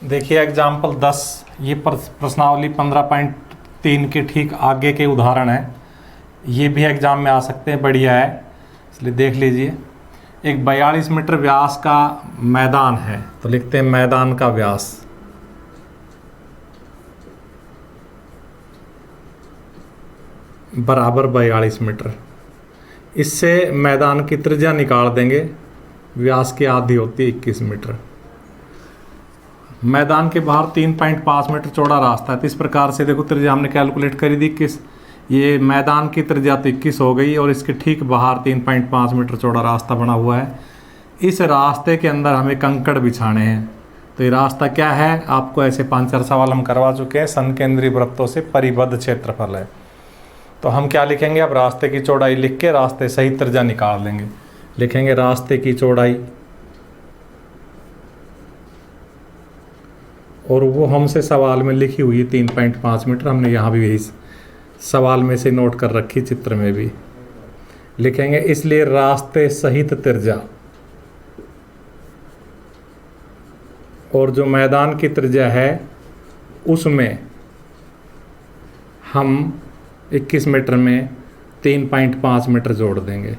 देखिए एग्जाम्पल 10, ये प्रश्नावली 15.3 के ठीक आगे के उदाहरण है। ये भी एग्जाम में आ सकते हैं, बढ़िया है, इसलिए देख लीजिए। एक 42 मीटर व्यास का मैदान है, तो लिखते हैं मैदान का व्यास बराबर 42 मीटर। इससे मैदान की त्रिज्या निकाल देंगे, व्यास की आधी होती है 21 मीटर। मैदान के बाहर 3.5 मीटर चौड़ा रास्ता है, तो इस प्रकार से देखो त्रिज्या हमने कैलकुलेट करी थी 21। ये मैदान की त्रिज्या तो 21 हो गई और इसके ठीक बाहर 3.5 मीटर चौड़ा रास्ता बना हुआ है। इस रास्ते के अंदर हमें कंकड़ बिछाने हैं। तो ये रास्ता क्या है, आपको ऐसे 5-4 सवाल हम करवा चुके हैं। संकेंद्री वृत्तों से परिबद्ध क्षेत्रफल है। तो हम क्या लिखेंगे, अब रास्ते की चौड़ाई लिख के रास्ते सही त्रिज्या निकाल देंगे। लिखेंगे रास्ते की चौड़ाई, और वो हमसे सवाल में लिखी हुई 3.5 मीटर, हमने यहाँ भी यही सवाल में से नोट कर रखी, चित्र में भी लिखेंगे। इसलिए रास्ते सहित त्रिज्या, और जो मैदान की त्रिज्या है उसमें हम 21 मीटर में 3.5 मीटर जोड़ देंगे,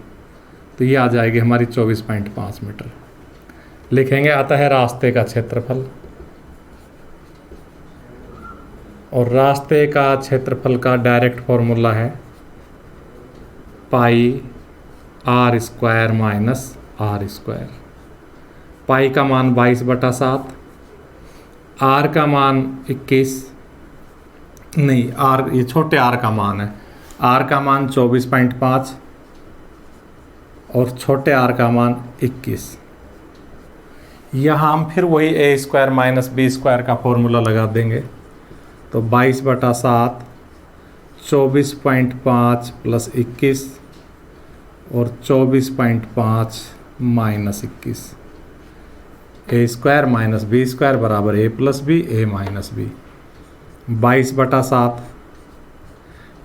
तो ये आ जाएगी हमारी 24.5 मीटर। लिखेंगे अतः रास्ते का क्षेत्रफल, और रास्ते का क्षेत्रफल का डायरेक्ट फॉर्मूला है pi r square minus r square. Pi का मान 22/7, r का मान 21 नहीं, r ये छोटे r का मान है, r का मान 24.5 और छोटे r का मान 21। यहाँ हम फिर वही a square minus b square का फॉर्मूला लगा देंगे। तो 22/7 24.5 प्लस 21 और 24.5 minus 21। A square minus B square बराबर a plus B, a minus B. 22/7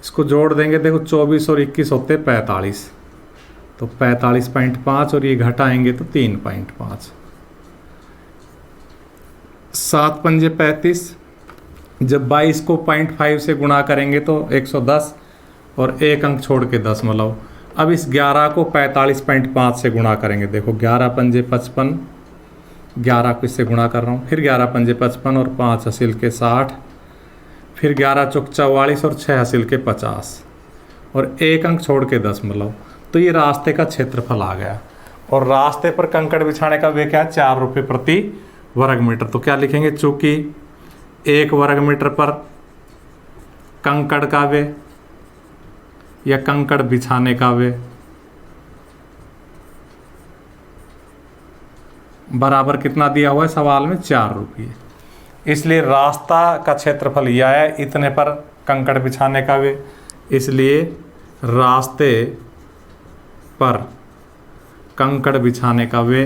इसको जोड़ देंगे, देखो 24 और 21 होते 45, तो 45.5 और ये घटाएंगे तो 3.5। 7 पंजे 35, जब 22 को 0.5 से गुणा करेंगे तो 110 और एक अंक छोड़ के 10 मिलाओ। अब इस 11 को 45.5 से गुणा करेंगे, देखो 11 पंजे 55, 11 को इससे गुणा कर रहा हूँ, फिर 11 पंजे 55 और 5 हासिल के 60, फिर 11 चौक 44 और 6 हासिल के 50 और एक अंक छोड़ के 10 मिलाओ। तो ये रास्ते का क्षेत्रफल आ गया। और रास्ते पर कंकड़ बिछाने का वे क्या है, 4 रुपये प्रति वर्ग मीटर। तो क्या लिखेंगे, चूंकि 1 वर्ग मीटर पर कंकड़ का वे या कंकड़ बिछाने का वे बराबर कितना दिया हुआ है सवाल में, 4 रुपये। इसलिए रास्ता का क्षेत्रफल यह है, इतने पर कंकड़ बिछाने का वे, इसलिए रास्ते पर कंकड़ बिछाने का वे,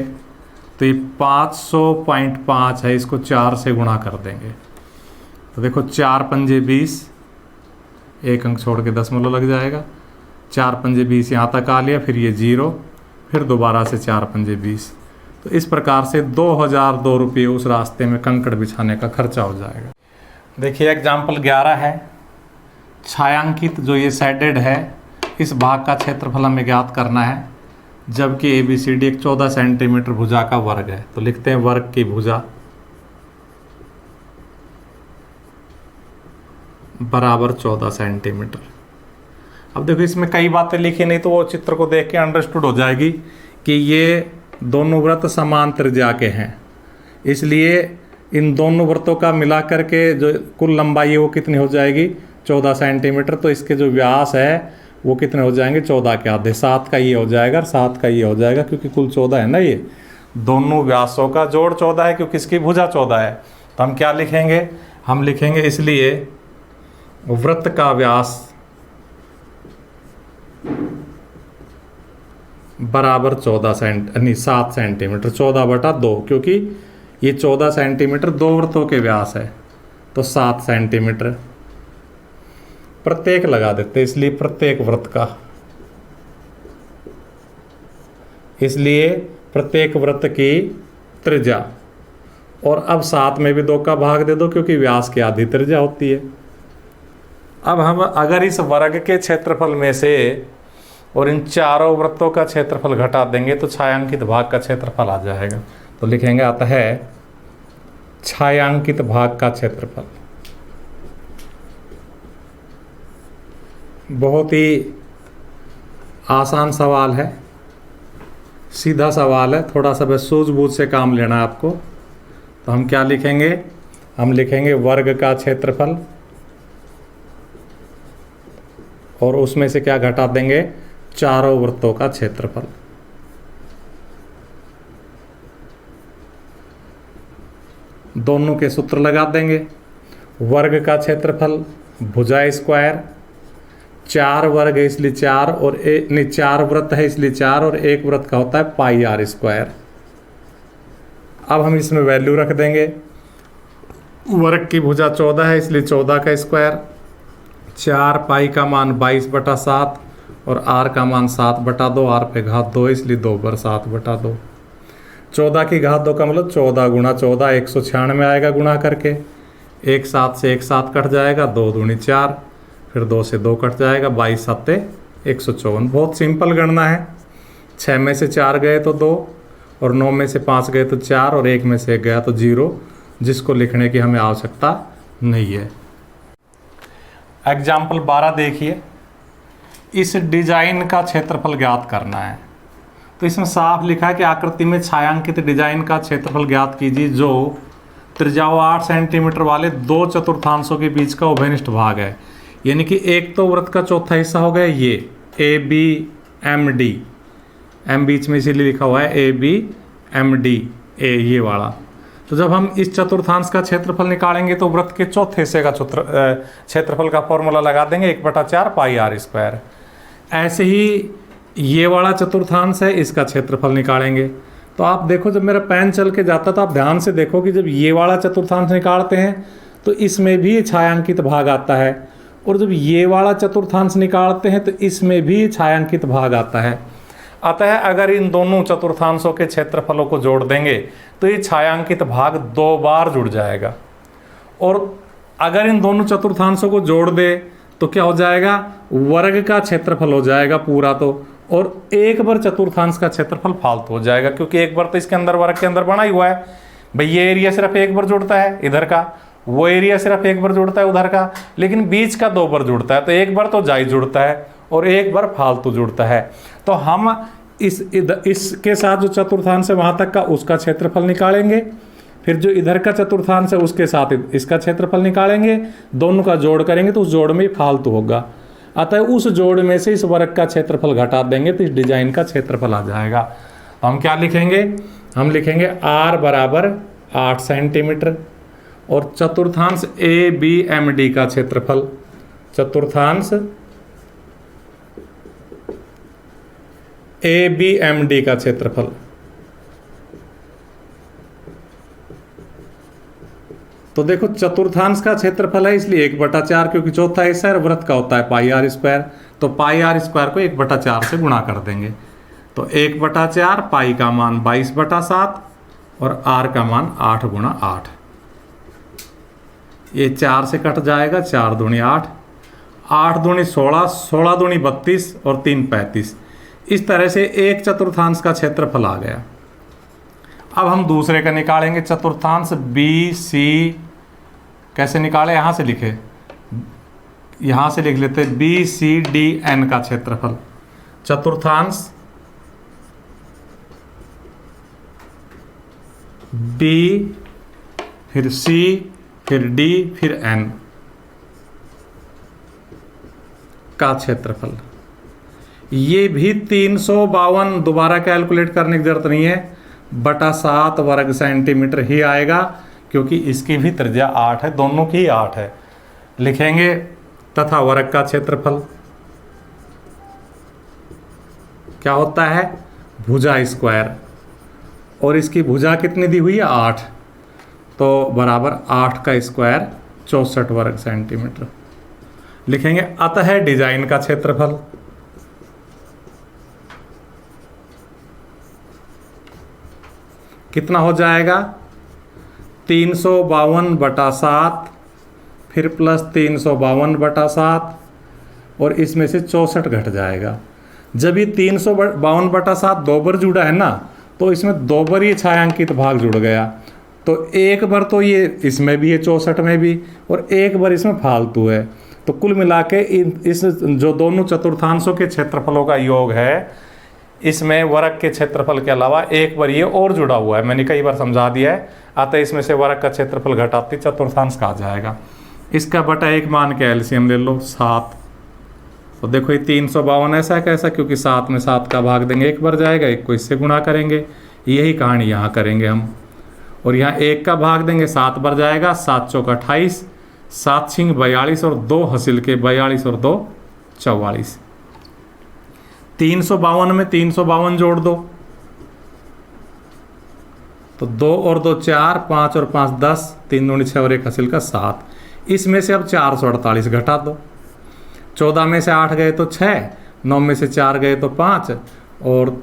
तो ये 500.5 है, इसको 4 से गुणा कर देंगे। तो देखो 4 पंजे 20, एक अंक छोड़ के 10 लग जाएगा। 4 पंजे 20 यहाँ तक आ लिया, फिर ये 0, फिर दोबारा से 4 पंजे 20। तो इस प्रकार से 2002 रुपये उस रास्ते में कंकड़ बिछाने का खर्चा हो जाएगा। देखिए एग्जाम्पल 11 है। छायांकित जो ये शेडेड है, इस भाग का क्षेत्रफल हमें ज्ञात करना है, जबकि ABCD एक 14 सेंटीमीटर भुजा का वर्ग है। तो लिखते हैं वर्ग की भुजा बराबर 14 सेंटीमीटर। अब देखो इसमें कई बातें लिखी नहीं, तो वो चित्र को देख के अंडरस्टूड हो जाएगी कि ये दोनों वृत्त समान त्रिज्या के हैं। इसलिए इन दोनों वृत्तों का मिला करके जो कुल लंबाई है वो कितनी हो जाएगी, 14 सेंटीमीटर। तो इसके जो व्यास है वो कितने हो जाएंगे, 14 के आधे, 7 का ये हो जाएगा और 7 का ये हो जाएगा, क्योंकि कुल 14 है ना। ये दोनों व्यासों का जोड़ 14 है, क्योंकि इसकी भुजा 14 है। तो हम क्या लिखेंगे, हम लिखेंगे इसलिए वृत्त का व्यास बराबर 7 सेंटीमीटर, 14/2, क्योंकि ये 14 सेंटीमीटर दो वृत्तों के व्यास है, तो 7 सेंटीमीटर प्रत्येक लगा देते, इसलिए प्रत्येक वृत्त का, इसलिए प्रत्येक वृत्त की त्रिज्या और अब 7 में भी 2 का भाग दे दो क्योंकि व्यास की आधी त्रिज्या होती है। अब हम अगर इस वर्ग के क्षेत्रफल में से और इन चारों वृत्तों का क्षेत्रफल घटा देंगे तो छायांकित भाग का क्षेत्रफल आ जाएगा। तो लिखेंगे अतः छायांकित भाग का क्षेत्रफल। बहुत ही आसान सवाल है, सीधा सवाल है, थोड़ा सा बस सूझबूझ से काम लेना है आपको। तो हम क्या लिखेंगे, हम लिखेंगे वर्ग का क्षेत्रफल और उसमें से क्या घटा देंगे, चारों वृत्तों का क्षेत्रफल। दोनों के सूत्र लगा देंगे। वर्ग का क्षेत्रफल भुजा स्क्वायर, 4 वर्ग है इसलिए 4 और 4 वृत्त है इसलिए 4 और 1 वृत्त का होता है पाई आर स्क्वायर। अब हम इसमें वैल्यू रख देंगे। वर्ग की भुजा 14 है इसलिए 14 का स्क्वायर, 4 पाई का मान 22/7 और आर का मान 7/2, आर पे घात 2 इसलिए 2/7/2। 14 की घात 2 का मतलब 14 गुणा 14 196 आएगा गुणा करके। 1 7 से 1 7 कट जाएगा, 2 दूनी 4, फिर 2 से 2 कट जाएगा, 22 7 154। बहुत सिंपल गणना है। 6 में से 4 गए तो 2 और 9 में से 5 गए तो 4 और 1 में से 1 गया तो 0, जिसको लिखने की हमें आवश्यकता नहीं है। एग्जाम्पल 12 देखिए, इस डिजाइन का क्षेत्रफल ज्ञात करना है। तो इसमें साफ लिखा है कि आकृति में छायांकित डिजाइन का क्षेत्रफल ज्ञात कीजिए जो त्रिज्या 8 सेंटीमीटर वाले 2 चतुर्थांशों के बीच का उभयनिष्ठ भाग है। यानी कि एक तो वृत्त का चौथा हिस्सा हो गया ये A B M D, M बीच में इसीलिए लिखा हुआ है ए बी एम डी, ए ये वाला। तो जब हम इस चतुर्थांश का क्षेत्रफल निकालेंगे तो वृत्त के चौथे हिस्से का क्षेत्रफल का फॉर्मूला लगा देंगे 1/4 पाई आर स्क्वायर। ऐसे ही ये वाला चतुर्थांश है, इसका क्षेत्रफल निकालेंगे। तो आप देखो जब मेरा पेन चल के जाता तो आप ध्यान से देखो कि जब ये वाला चतुर्थांश निकालते हैं तो इसमें भी छायांकित भाग आता है, और जब ये वाला चतुर्थांश निकालते हैं तो इसमें भी छायांकित भाग आता है। अतः अगर इन दोनों चतुर्थांशों के क्षेत्रफलों को जोड़ देंगे तो ये छायांकित भाग 2 बार जुड़ जाएगा। और अगर इन दोनों चतुर्थांशों को जोड़ दे तो क्या हो जाएगा, वर्ग का क्षेत्रफल हो जाएगा पूरा तो, और एक बार चतुर्थांश का क्षेत्रफल फालतू हो जाएगा, क्योंकि एक बार तो इसके अंदर वर्ग के अंदर बना ही हुआ है। भाई ये एरिया सिर्फ एक बार जुड़ता है इधर का, वो एरिया सिर्फ एक बार जुड़ता है उधर का, लेकिन बीच का 2 बार जुड़ता है। तो एक बार तो जाई जुड़ता है और एक बार फालतू जुड़ता है। तो हम इसके साथ जो चतुर्थांश है वहां तक का उसका क्षेत्रफल निकालेंगे, फिर जो इधर का चतुर्थांश है उसके साथ इसका क्षेत्रफल निकालेंगे, दोनों का जोड़ करेंगे तो उस जोड़ में फालतू होगा। अतः उस जोड़ में से इस वर्ग का क्षेत्रफल घटा देंगे तो इस डिजाइन का क्षेत्रफल आ जाएगा। तो हम क्या लिखेंगे, हम लिखेंगे r बराबर 8 सेंटीमीटर और चतुर्थांश ए बी एम डी का क्षेत्रफल, चतुर्थांश ए बी एम डी का क्षेत्रफल। तो देखो चतुर्थांश का क्षेत्रफल है इसलिए 1/4, क्योंकि चौथा हिस्सा है, वृत्त का होता है पाई आर स्क्वायर, तो पाई आर स्क्वायर को 1/4 से गुणा कर देंगे। तो 1/4 पाई का मान 22/7 और आर का मान 8 गुणा 8। ये 4 से कट जाएगा, 4 दूनी 8, 8 दूनी 16, 16 दूनी 32 और 3 35। इस तरह से एक चतुर्थांश का क्षेत्रफल आ गया। अब हम दूसरे का निकालेंगे, चतुर्थांश बी सी। कैसे निकाले, यहां से लिखे, यहां से लिख लेते बी सी डी एन का क्षेत्रफल। चतुर्थांश बी फिर सी फिर डी फिर एन का क्षेत्रफल। ये भी 352, दोबारा कैलकुलेट करने की जरूरत नहीं है, बटा 7 वर्ग सेंटीमीटर ही आएगा, क्योंकि इसकी भी त्रिज्या 8 है, दोनों की 8 है। लिखेंगे तथा वर्ग का क्षेत्रफल क्या होता है, भुजा स्क्वायर, और इसकी भुजा कितनी दी हुई है 8, तो बराबर 8 का स्क्वायर 64 वर्ग सेंटीमीटर। लिखेंगे अतः डिजाइन का क्षेत्रफल कितना हो जाएगा, 352/7, फिर प्लस 352/7, और इसमें से 64 घट जाएगा। जब ये 352/7 दो बार जुड़ा है ना, तो इसमें दो बार ये छायांकित भाग जुड़ गया, तो एक बार तो ये इसमें भी है 64 में भी, और एक बार इसमें फालतू है। तो कुल मिला के इस जो दोनों चतुर्थांशों के क्षेत्रफलों का योग है, इसमें वर्ग के क्षेत्रफल के अलावा एक बार ये और जुड़ा हुआ है, मैंने कई बार समझा दिया है। अतः इसमें से वर्ग का क्षेत्रफल घटाती चतुर्थांश कहा जाएगा। इसका बटा 1 मान के एलसीएम ले लो 7। तो देखो ये 352 ऐसा कैसा, क्योंकि 7 में 7 का भाग देंगे, एक बार जाएगा, एक को इससे गुणा करेंगे। यही कहानी यहाँ करेंगे हम, और यहाँ 1 का भाग देंगे, 7 बार जाएगा, 7 चौक 28, 7 छिंग 42, और 2 हासिल के 42 और 2 44। 352 में 352 जोड़ दो, तो 2 और 2 4, 5 और 5 10, 3 दूनी 6 और 1 हासिल का 7। इसमें से अब 448 घटा दो। 14 में से 8 गए तो 6, 9 में से 4 गए तो 5, और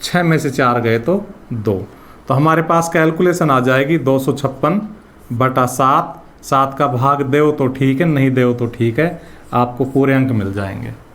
6 में से 4 गए तो 2। तो हमारे पास कैलकुलेशन आ जाएगी 256/7। 7 का भाग दो तो ठीक है, नहीं दो तो ठीक है, आपको पूरे अंक मिल जाएंगे।